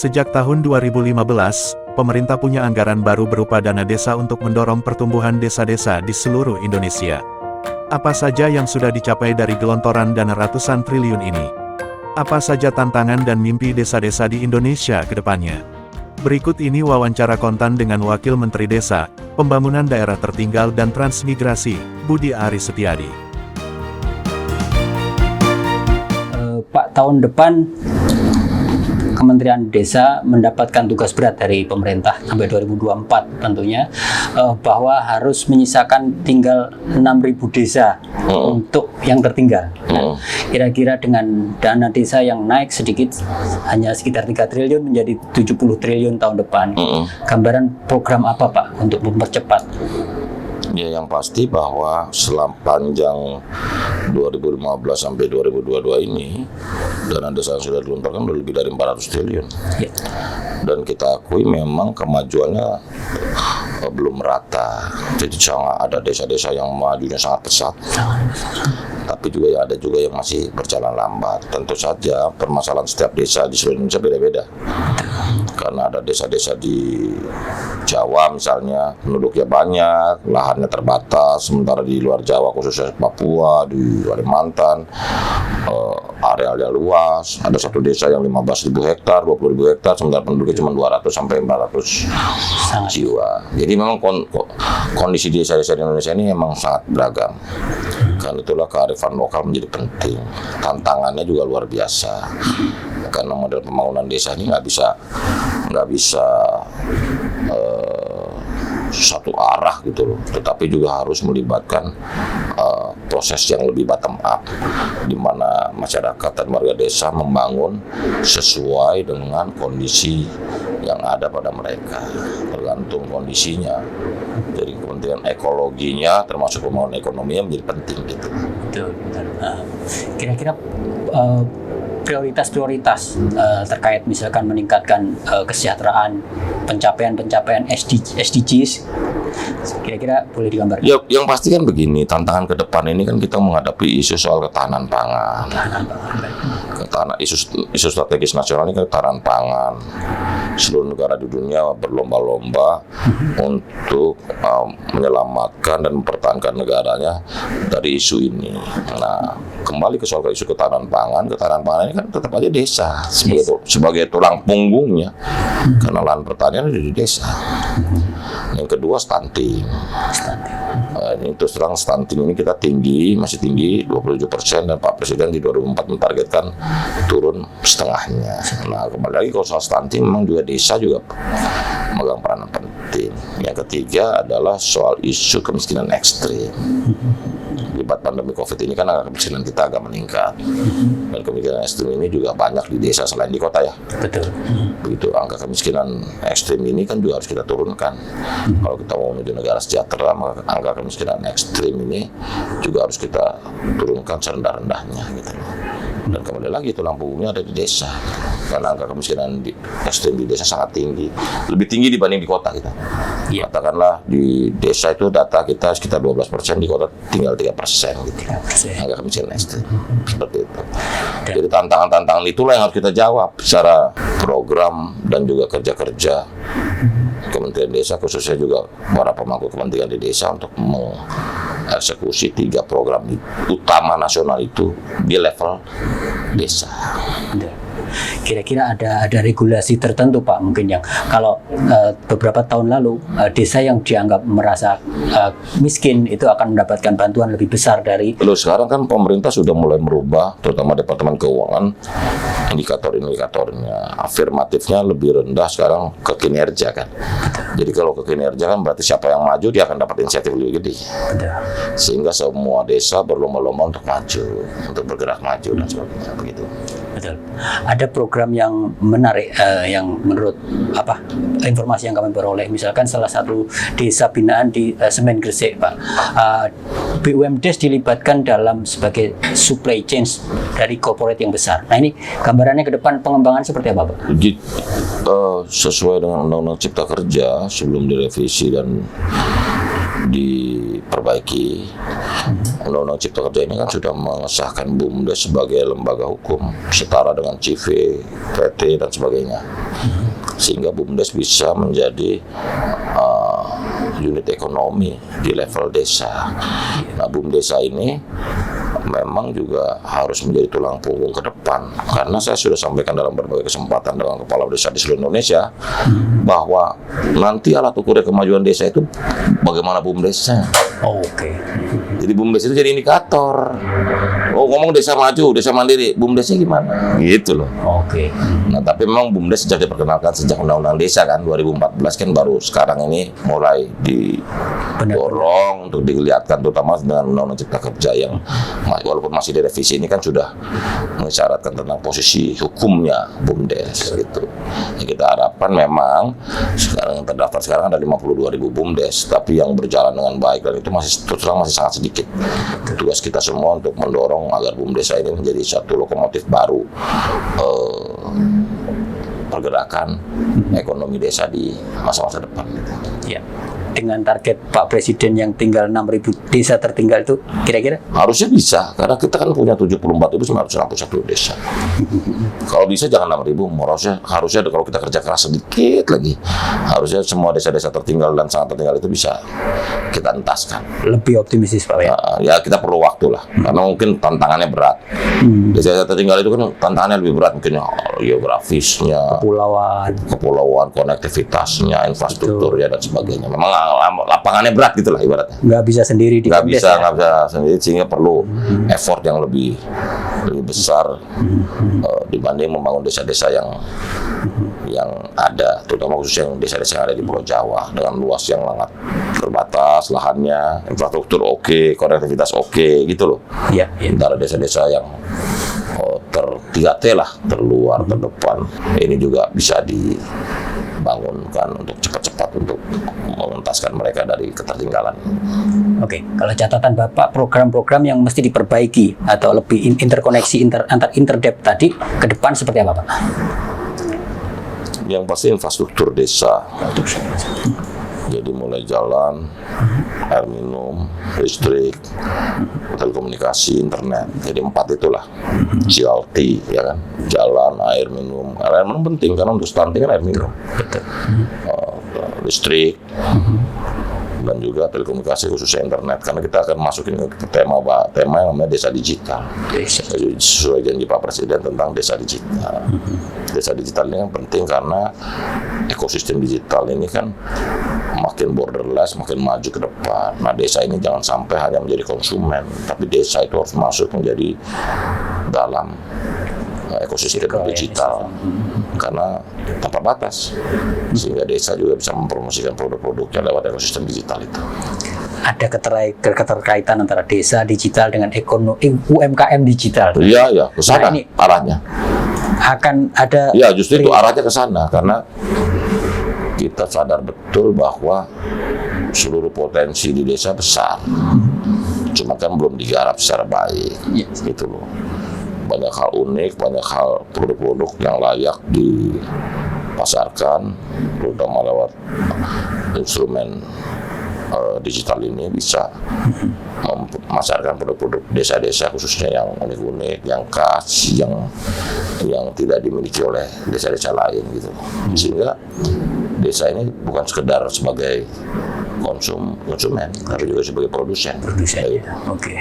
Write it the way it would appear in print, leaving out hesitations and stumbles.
Sejak tahun 2015, pemerintah punya anggaran baru berupa dana desa untuk mendorong pertumbuhan desa-desa di seluruh Indonesia. Apa saja yang sudah dicapai dari gelontoran dana ratusan triliun ini? Apa saja tantangan dan mimpi desa-desa di Indonesia ke depannya? Berikut ini wawancara kontan dengan Wakil Menteri Desa, Pembangunan Daerah Tertinggal dan Transmigrasi, Budi Aris Setiadi. Pak, tahun depan Kementerian Desa mendapatkan tugas berat dari pemerintah sampai 2024 tentunya, bahwa harus menyisakan tinggal 6.000 desa untuk yang tertinggal. Kira-kira dengan dana desa yang naik sedikit, hanya sekitar 3 triliun menjadi 70 triliun tahun depan. Gambaran program apa Pak untuk mempercepat? Ya, yang pasti bahwa selama panjang 2015 sampai 2022 ini dana desa yang sudah dilontarkan sudah lebih dari 400 triliun. Dan kita akui memang kemajuannya belum merata. Jadi sangat ada desa-desa yang majunya sangat pesat, tapi juga ada juga yang masih berjalan lambat. Tentu saja permasalahan setiap desa di seluruh Indonesia beda-beda. Karena ada desa-desa di Jawa misalnya, penduduknya banyak, lahannya terbatas, sementara di luar Jawa khususnya Papua, di Kalimantan, arealnya luas. Ada satu desa yang 15.000 hektar, 20.000 hektar, sementara penduduknya cuma 200 sampai 400 jiwa. Jadi memang kondisi desa-desa di Indonesia ini memang sangat beragam. Karena itulah kearifan lokal menjadi penting. Tantangannya juga luar biasa. Karena model pembangunan desa ini nggak bisa satu arah gitu loh, tetapi juga harus melibatkan proses yang lebih bottom up, di mana masyarakat dan warga desa membangun sesuai dengan kondisi yang ada pada mereka, tergantung kondisinya. Jadi kepentingan ekologinya termasuk pembangunan ekonominya menjadi penting gitu. Betul. Kira-kira prioritas terkait misalkan meningkatkan kesejahteraan, pencapaian SDGs, kira-kira boleh digambarkan? Ya, yang pasti kan begini, tantangan ke depan ini kan kita menghadapi isu soal ketahanan pangan. Isu strategis nasional ini kan ketahanan pangan. Seluruh negara di dunia berlomba-lomba untuk menyelamatkan dan mempertahankan negaranya dari isu ini. Nah, kembali ke soal isu ketahanan pangan ini kan tetap aja desa sebagai tulang punggungnya, karena lahan pertanian ada di desa. Yang kedua stunting. Ini terus terang stunting ini kita masih tinggi 27%, dan Pak Presiden di 2004 mentargetkan turun setengahnya. Nah, kembali lagi kalau soal stunting memang juga desa juga memegang peranan penting. Yang ketiga adalah soal isu kemiskinan ekstrim. Akibat pandemi COVID ini kan angka kemiskinan kita agak meningkat, dan kemiskinan ekstrim ini juga banyak di desa selain di kota ya. Betul. Begitu angka kemiskinan ekstrim ini kan juga harus kita turunkan. Kalau kita mau menuju negara sejahtera, maka angka kemiskinan ekstrim ini juga harus kita turunkan serendah-rendahnya gitu. Dan kembali lagi tulang punggungnya ada di desa, karena angka kemiskinan ekstrim di desa sangat tinggi, lebih tinggi dibanding di kota kita. Katakanlah di desa itu data kita sekitar 12%, di kota tinggal 3% gitu. Angka kemiskinan ekstrim seperti itu. Jadi tantangan-tantangan itulah yang harus kita jawab secara program dan juga kerja-kerja Kementerian Desa, khususnya juga para pemangku kepentingan di desa, untuk mengeksekusi 3 program utama nasional itu di level desa. Kira-kira ada regulasi tertentu Pak, mungkin yang kalau beberapa tahun lalu desa yang dianggap merasa miskin itu akan mendapatkan bantuan lebih besar dari. Lalu sekarang kan pemerintah sudah mulai merubah, terutama Departemen Keuangan, indikator-indikatornya, afirmatifnya lebih rendah sekarang ke kinerja kan. Jadi kalau ke kinerja kan berarti siapa yang maju dia akan dapat insentif lebih gede. Sehingga semua desa berlomba-lomba untuk maju, untuk bergerak maju dan sebagainya begitu. Betul. Ada program yang menarik yang menurut informasi yang kami peroleh, misalkan salah satu desa binaan di Semen Gresik Pak, BUMDes dilibatkan dalam sebagai supply chain dari corporate yang besar. Nah, ini gambarannya ke depan pengembangan seperti apa Pak? Sesuai dengan Undang-Undang Cipta Kerja sebelum direvisi dan diperbaiki, Undang-Undang Cipta Kerja ini kan sudah mengesahkan BUMDes sebagai lembaga hukum setara dengan CV, PT dan sebagainya, sehingga BUMDes bisa menjadi unit ekonomi di level desa. Nah, BUMDesa ini memang juga harus menjadi tulang punggung ke depan, karena saya sudah sampaikan dalam berbagai kesempatan dengan kepala desa di seluruh Indonesia bahwa nanti alat ukurnya kemajuan desa itu bagaimana BUMDesnya. Oke. Jadi BUMDes itu jadi indikator. Oh, ngomong desa maju, desa mandiri, BUMDesnya gimana? Gitu loh. Oke. Nah, tapi memang BUMDes sejak diperkenalkan sejak Undang-Undang Desa kan 2014 kan, baru sekarang ini mulai didorong untuk dilihatkan, terutama dengan Undang-Undang Cipta Kerja yang walaupun masih direvisi ini kan sudah mengisyaratkan tentang posisi hukumnya BUMDes gitu. Ya, kita harapkan memang sekarang yang terdaftar sekarang ada 52.000 BUMDes, tapi yang berjalan dengan baik dan itu masih sangat sedikit. Tugas kita semua untuk mendorong agar BUMDesa ini menjadi satu lokomotif baru pergerakan ekonomi desa di masa-masa depan. Ya. Dengan target Pak Presiden yang tinggal 6.000 desa tertinggal itu kira-kira? Harusnya bisa, karena kita kan punya 74.961 desa. Kalau bisa jangan 6.000, harusnya kalau kita kerja keras sedikit lagi, harusnya semua desa-desa tertinggal dan sangat tertinggal itu bisa kita entaskan. Lebih optimistis Pak ya? Ya kita perlu waktu lah, karena mungkin tantangannya berat. Desa-desa tertinggal itu kan tantangannya lebih berat, mungkin geografisnya, kepulauan, konektivitasnya, infrastrukturnya dan sebagainya. Memang lapangannya berat gitulah ibaratnya. Nggak bisa sendiri di nggak bisa sendiri, sehingga perlu effort yang lebih besar dibanding membangun desa-desa yang ada, terutama khususnya yang desa-desa yang ada di Pulau Jawa dengan luas yang sangat terbatas lahannya, infrastruktur oke, konektivitas oke gitu loh. Iya. Antara desa-desa yang 3T lah, terluar, terdepan, ini juga bisa dibangunkan untuk cepat-cepat untuk mengentaskan mereka dari ketertinggalan. Oke, kalau catatan Bapak, program-program yang mesti diperbaiki atau lebih interkoneksi antar interdep tadi ke depan seperti apa Pak? Yang pasti infrastruktur desa. Jadi mulai jalan, air minum, listrik, telekomunikasi, internet. Jadi 4 itulah. CLT, ya kan? Jalan, air minum. Air minum penting karena untuk stunting kan air minum. Listrik, dan juga telekomunikasi khususnya internet, karena kita akan masukin ke tema yang namanya desa digital. Sesuai janji Pak Presiden tentang desa digital. Desa digital ini kan penting karena ekosistem digital ini kan makin borderless, makin maju ke depan. Nah, desa ini jangan sampai hanya menjadi konsumen, tapi desa itu harus masuk menjadi dalam ekosistem digital, karena tanpa batas, sehingga desa juga bisa mempromosikan produk-produknya lewat ekosistem digital itu. Ada keterkaitan antara desa digital dengan ekonomi UMKM digital. Iya, ke sana arahnya. Akan ada. Ya, justru itu arahnya ke sana, karena kita sadar betul bahwa seluruh potensi di desa besar, cuma kan belum digarap secara baik, gitu loh. Banyak hal unik, banyak hal produk-produk yang layak dipasarkan, terutama lewat instrumen digital ini bisa memasarkan produk-produk desa-desa khususnya yang unik-unik, yang khas, yang tidak dimiliki oleh desa-desa lain gitu. Sehingga desa ini bukan sekedar sebagai konsumen, tapi juga sebagai produsen. Oke.